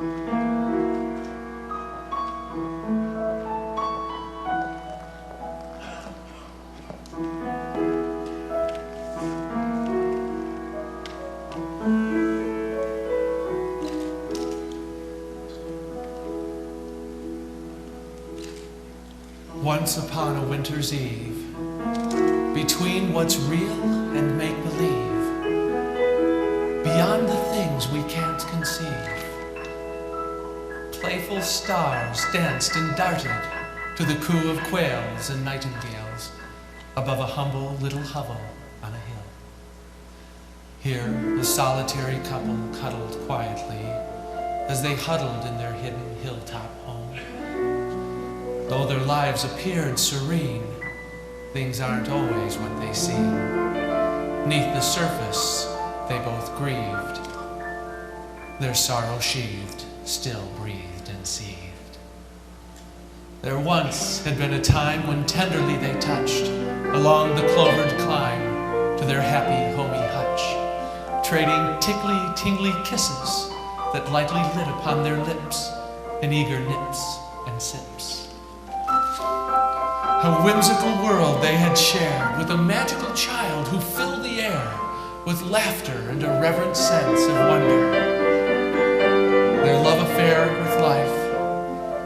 Once upon a winter's eve, between what's real and make-believe, beyond the things we can't conceive, playful stars danced and darted to the coo of quails and nightingales above a humble little hovel on a hill. Here, the solitary couple cuddled quietly as they huddled in their hidden hilltop home. Though their lives appeared serene, things aren't always what they seem. 'Neath the surface, they both grieved. Their sorrow sheathed, still breathed and seethed. There once had been a time when tenderly they touched along the clovered climb to their happy, homey hutch, trading tickly, tingly kisses that lightly lit upon their lips in eager nips and sips. A whimsical world they had shared with a magical child who filled the air with laughter and a reverent sense of wonder. Their love affair with life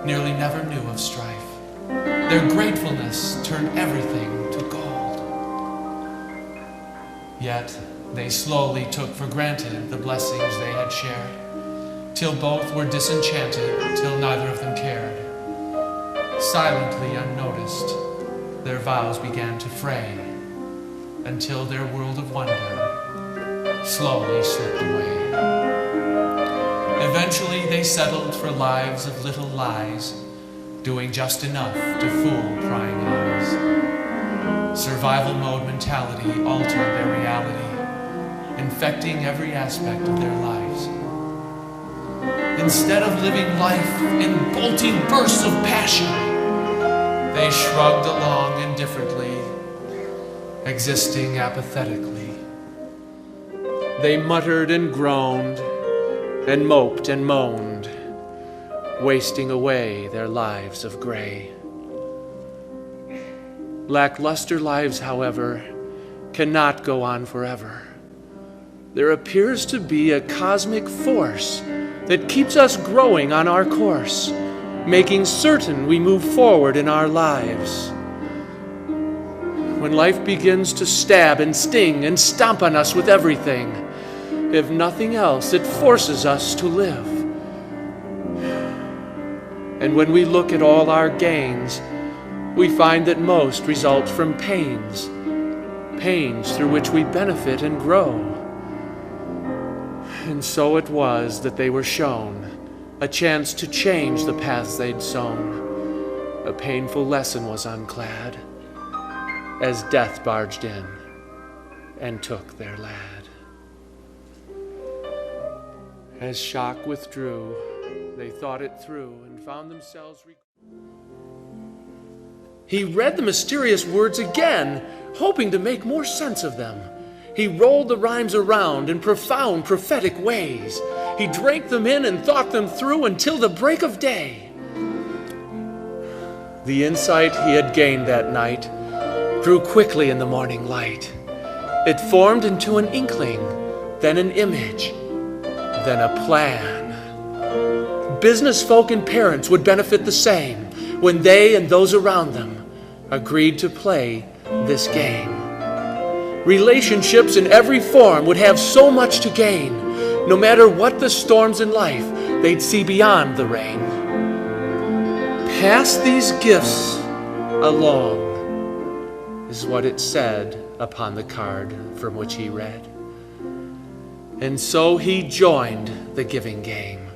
nearly never knew of strife. Their gratefulness turned everything to gold. Yet they slowly took for granted the blessings they had shared, till both were disenchanted, till neither of them cared. Silently unnoticed, their vows began to fray, until their world of wonder slowly slipped away. Eventually they settled for lives of little lies, doing just enough to fool prying eyes. Survival mode mentality altered their reality, infecting every aspect of their lives. Instead of living life in bolting bursts of passion, they shrugged along indifferently, existing apathetically. They muttered and groaned, and moped and moaned, wasting away their lives of gray. Lackluster lives, however, cannot go on forever. There appears to be a cosmic force that keeps us growing on our course, making certain we move forward in our lives. When life begins to stab and sting and stomp on us with everything, if nothing else, it forces us to live. And when we look at all our gains, we find that most result from pains through which we benefit and grow. And so it was that they were shown a chance to change the paths they'd sown. A painful lesson was unclad as death barged in and took their lad. As shock withdrew, they thought it through and found themselves. He read the mysterious words again, hoping to make more sense of them. He rolled the rhymes around in profound prophetic ways. He drank them in and thought them through until the break of day. The insight he had gained that night grew quickly in the morning light. It formed into an inkling, then an image, then a plan. Business folk and parents would benefit the same when they and those around them agreed to play this game. Relationships in every form would have so much to gain. No matter what the storms in life, they'd see beyond the rain. Pass these gifts along, is what it said upon the card from which he read. And so he joined the giving game,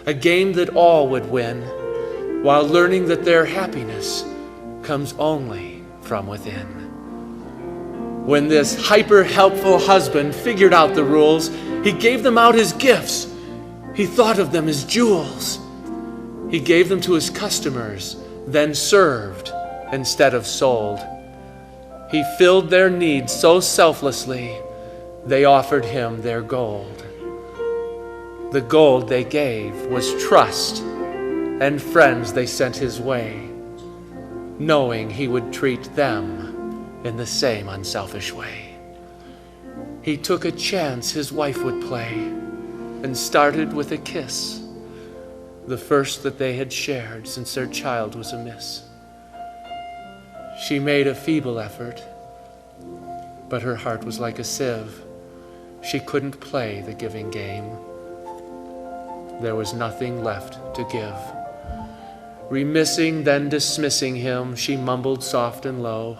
a game that all would win, while learning that their happiness comes only from within. When this hyper-helpful husband figured out the rules, he gave them out as gifts. He thought of them as jewels. He gave them to his customers, then served instead of sold. He filled their needs so selflessly, they offered him their gold. The gold they gave was trust, and friends they sent his way, knowing he would treat them in the same unselfish way. He took a chance his wife would play, and started with a kiss, the first that they had shared since their child was amiss. She made a feeble effort, but her heart was like a sieve. She couldn't play the giving game. There was nothing left to give. Remissing, then dismissing him, she mumbled soft and low,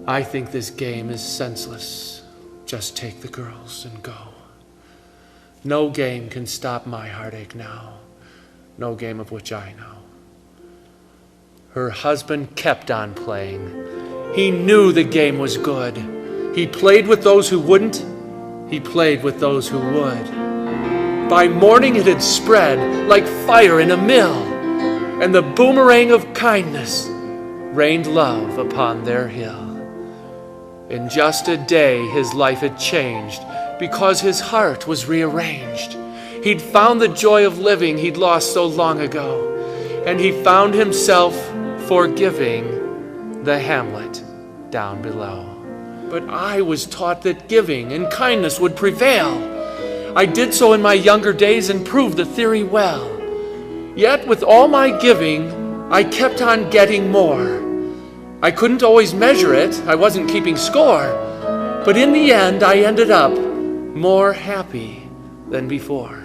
"I think this game is senseless. Just take the girls and go. No game can stop my heartache now, no game of which I know." Her husband kept on playing. He knew the game was good. He played with those who wouldn't. He played with those who would. By morning it had spread like fire in a mill, and the boomerang of kindness rained love upon their hill. In just a day his life had changed, because his heart was rearranged. He'd found the joy of living he'd lost so long ago, and he found himself forgiving the hamlet down below. But I was taught that giving and kindness would prevail. I did so in my younger days and proved the theory well. Yet with all my giving, I kept on getting more. I couldn't always measure it, I wasn't keeping score, but in the end I ended up more happy than before.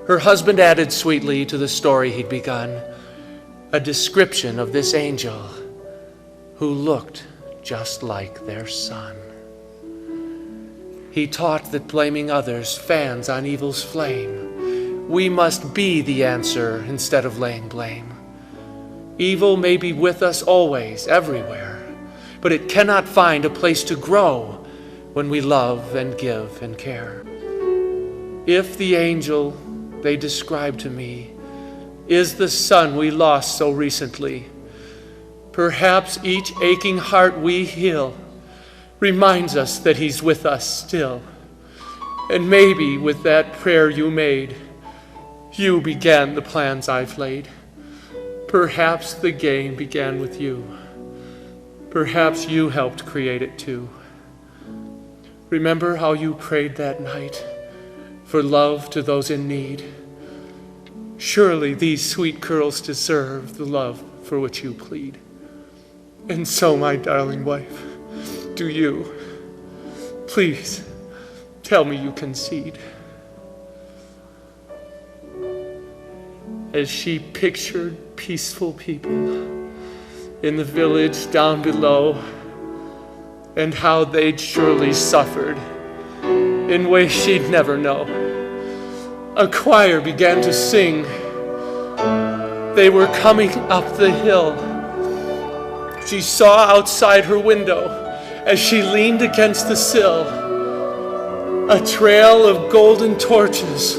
Her husband added sweetly to the story he'd begun, a description of this angel who looked just like their son. He taught that blaming others fans on evil's flame. We must be the answer instead of laying blame. Evil may be with us always, everywhere, but it cannot find a place to grow when we love and give and care. If the angel they describe to me is the son we lost so recently, perhaps each aching heart we heal reminds us that he's with us still. And maybe with that prayer you made, you began the plans I've laid. Perhaps the game began with you. Perhaps you helped create it too. Remember how you prayed that night for love to those in need? Surely these sweet girls deserve the love for which you plead. And so, my darling wife, do you, please, tell me you concede. As she pictured peaceful people in the village down below, and how they'd surely suffered in ways she'd never know, a choir began to sing. They were coming up the hill. She saw outside her window, as she leaned against the sill, a trail of golden torches,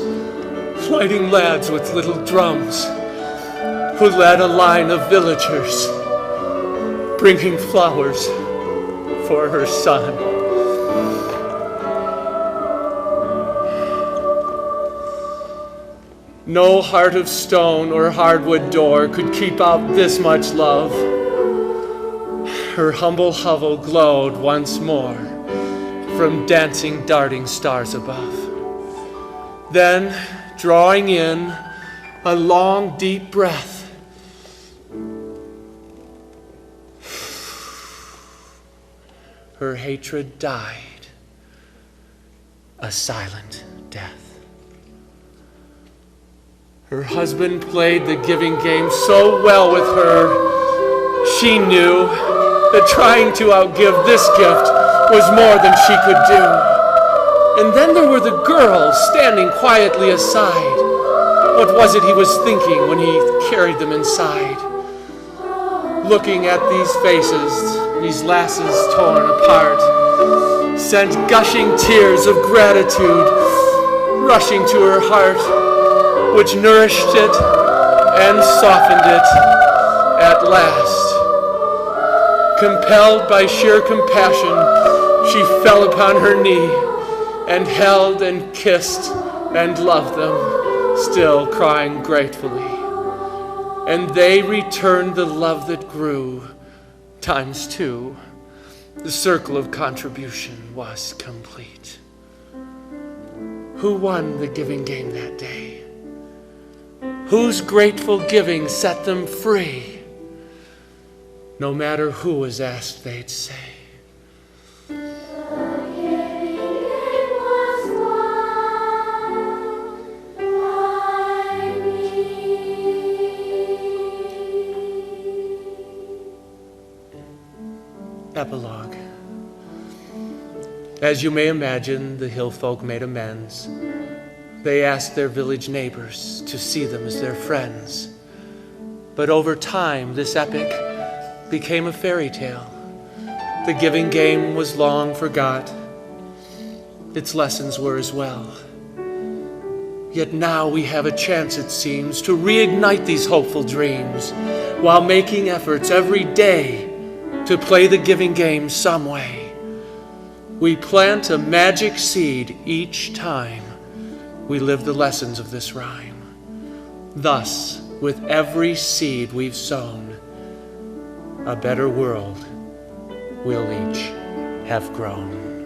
lighting lads with little drums, who led a line of villagers, bringing flowers for her son. No heart of stone or hardwood door could keep out this much love. Her humble hovel glowed once more from dancing, darting stars above. Then, drawing in a long, deep breath, her hatred died a silent death. Her husband played the giving game so well with her, she knew that trying to outgive this gift was more than she could do. And then there were the girls standing quietly aside. What was it he was thinking when he carried them inside? Looking at these faces, these lasses torn apart, sent gushing tears of gratitude rushing to her heart, which nourished it and softened it at last. Compelled by sheer compassion, she fell upon her knee and held and kissed and loved them, still crying gratefully. And they returned the love that grew times 2. The circle of contribution was complete. Who won the giving game that day? Whose grateful giving set them free? No matter who was asked, they'd say, Epilogue. As you may imagine, the hill folk made amends. They asked their village neighbors to see them as their friends. But over time, this epic became a fairy tale. The giving game was long forgot. Its lessons were as well. Yet now we have a chance, it seems, to reignite these hopeful dreams while making efforts every day to play the giving game some way. We plant a magic seed each time we live the lessons of this rhyme. Thus, with every seed we've sown, a better world we'll each have grown.